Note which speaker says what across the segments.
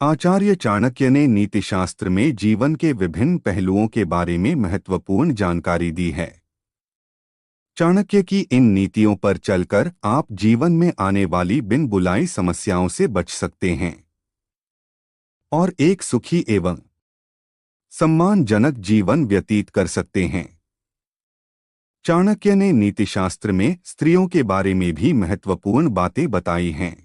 Speaker 1: आचार्य चाणक्य ने नीतिशास्त्र में जीवन के विभिन्न पहलुओं के बारे में महत्वपूर्ण जानकारी दी है। चाणक्य की इन नीतियों पर चलकर आप जीवन में आने वाली बिन बुलाई समस्याओं से बच सकते हैं और एक सुखी एवं सम्मानजनक जीवन व्यतीत कर सकते हैं। चाणक्य ने नीतिशास्त्र में स्त्रियों के बारे में भी महत्वपूर्ण बातें बताई हैं।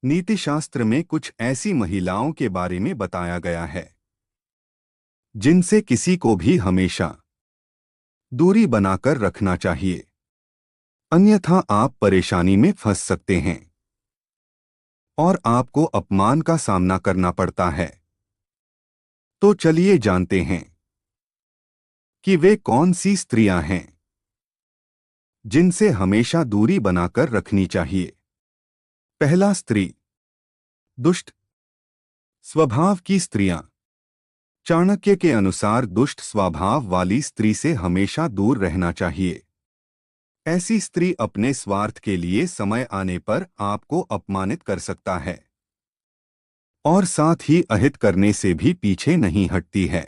Speaker 1: नीतिशास्त्र में कुछ ऐसी महिलाओं के बारे में बताया गया है जिनसे किसी को भी हमेशा दूरी बनाकर रखना चाहिए, अन्यथा आप परेशानी में फंस सकते हैं और आपको अपमान का सामना करना पड़ता है। तो चलिए जानते हैं कि वे कौन सी स्त्रियां हैं जिनसे हमेशा दूरी बनाकर रखनी चाहिए। पहला, स्त्री दुष्ट स्वभाव की स्त्रियां। चाणक्य के अनुसार दुष्ट स्वभाव वाली स्त्री से हमेशा दूर रहना चाहिए। ऐसी स्त्री अपने स्वार्थ के लिए समय आने पर आपको अपमानित कर सकता है और साथ ही अहित करने से भी पीछे नहीं हटती है।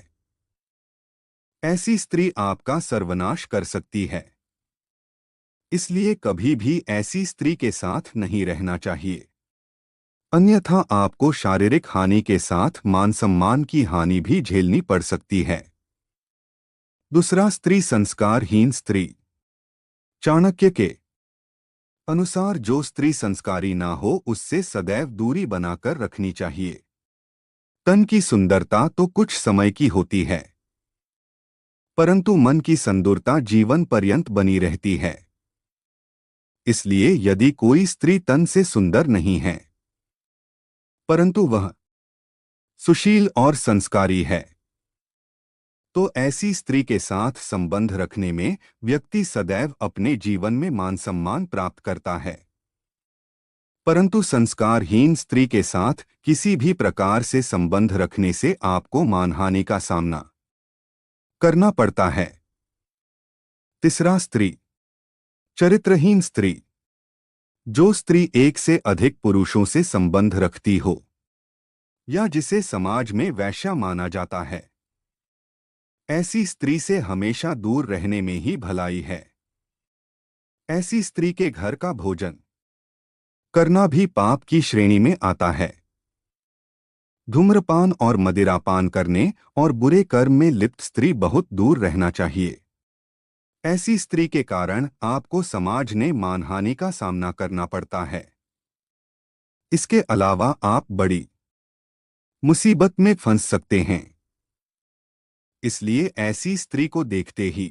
Speaker 1: ऐसी स्त्री आपका सर्वनाश कर सकती है, इसलिए कभी भी ऐसी स्त्री के साथ नहीं रहना चाहिए, अन्यथा आपको शारीरिक हानि के साथ मान सम्मान की हानि भी झेलनी पड़ सकती है। दूसरा, स्त्री संस्कारहीन स्त्री। चाणक्य के अनुसार जो स्त्री संस्कारी ना हो उससे सदैव दूरी बनाकर रखनी चाहिए। तन की सुंदरता तो कुछ समय की होती है, परंतु मन की सुंदरता जीवन पर्यंत बनी रहती है। इसलिए यदि कोई स्त्री तन से सुंदर नहीं है परंतु वह सुशील और संस्कारी है, तो ऐसी स्त्री के साथ संबंध रखने में व्यक्ति सदैव अपने जीवन में मान सम्मान प्राप्त करता है। परंतु संस्कारहीन स्त्री के साथ किसी भी प्रकार से संबंध रखने से आपको मानहानि का सामना करना पड़ता है। तीसरा, स्त्री चरित्रहीन स्त्री। जो स्त्री एक से अधिक पुरुषों से संबंध रखती हो या जिसे समाज में वैश्या माना जाता है, ऐसी स्त्री से हमेशा दूर रहने में ही भलाई है। ऐसी स्त्री के घर का भोजन करना भी पाप की श्रेणी में आता है। धूम्रपान और मदिरापान करने और बुरे कर्म में लिप्त स्त्री बहुत दूर रहना चाहिए। ऐसी स्त्री के कारण आपको समाज में मानहानि का सामना करना पड़ता है। इसके अलावा आप बड़ी मुसीबत में फंस सकते हैं। इसलिए ऐसी स्त्री को देखते ही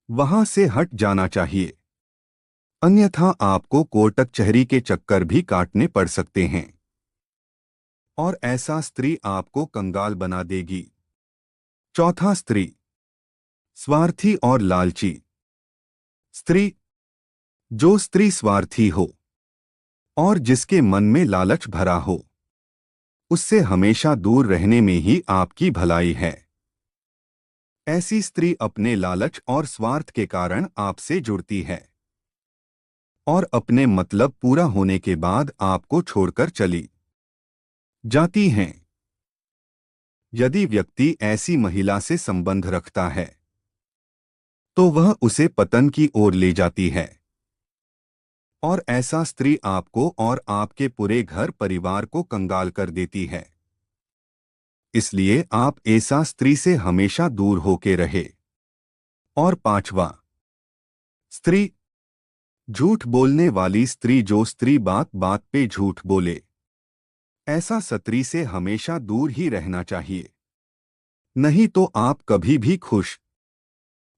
Speaker 1: वहां से हट जाना चाहिए, अन्यथा आपको कोर्ट कचहरी के चक्कर भी काटने पड़ सकते हैं और ऐसा स्त्री आपको कंगाल बना देगी। चौथा, स्त्री स्वार्थी और लालची स्त्री। जो स्त्री स्वार्थी हो और जिसके मन में लालच भरा हो, उससे हमेशा दूर रहने में ही आपकी भलाई है। ऐसी स्त्री अपने लालच और स्वार्थ के कारण आपसे जुड़ती है और अपने मतलब पूरा होने के बाद आपको छोड़कर चली जाती हैं। यदि व्यक्ति ऐसी महिला से संबंध रखता है तो वह उसे पतन की ओर ले जाती है और ऐसा स्त्री आपको और आपके पूरे घर परिवार को कंगाल कर देती है। इसलिए आप ऐसा स्त्री से हमेशा दूर होके रहे। और पांचवा, स्त्री झूठ बोलने वाली स्त्री। जो स्त्री बात बात पे झूठ बोले, ऐसा स्त्री से हमेशा दूर ही रहना चाहिए, नहीं तो आप कभी भी खुश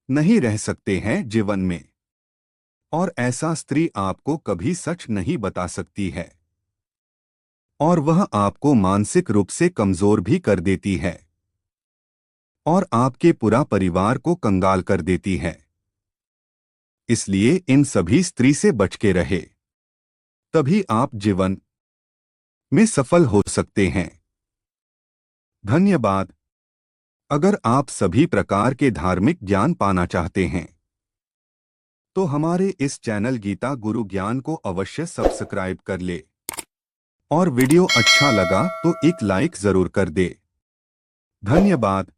Speaker 1: नहीं रह सकते हैं जीवन में। और ऐसा स्त्री आपको कभी सच नहीं बता सकती है और वह आपको मानसिक रूप से कमजोर भी कर देती है और आपके पूरा परिवार को कंगाल कर देती है। इसलिए इन सभी स्त्री से बच के रहे, तभी आप जीवन में सफल हो सकते हैं। धन्यवाद। अगर आप सभी प्रकार के धार्मिक ज्ञान पाना चाहते हैं तो हमारे इस चैनल गीता गुरु ज्ञान को अवश्य सब्सक्राइब कर ले और वीडियो अच्छा लगा तो एक लाइक जरूर कर दे। धन्यवाद।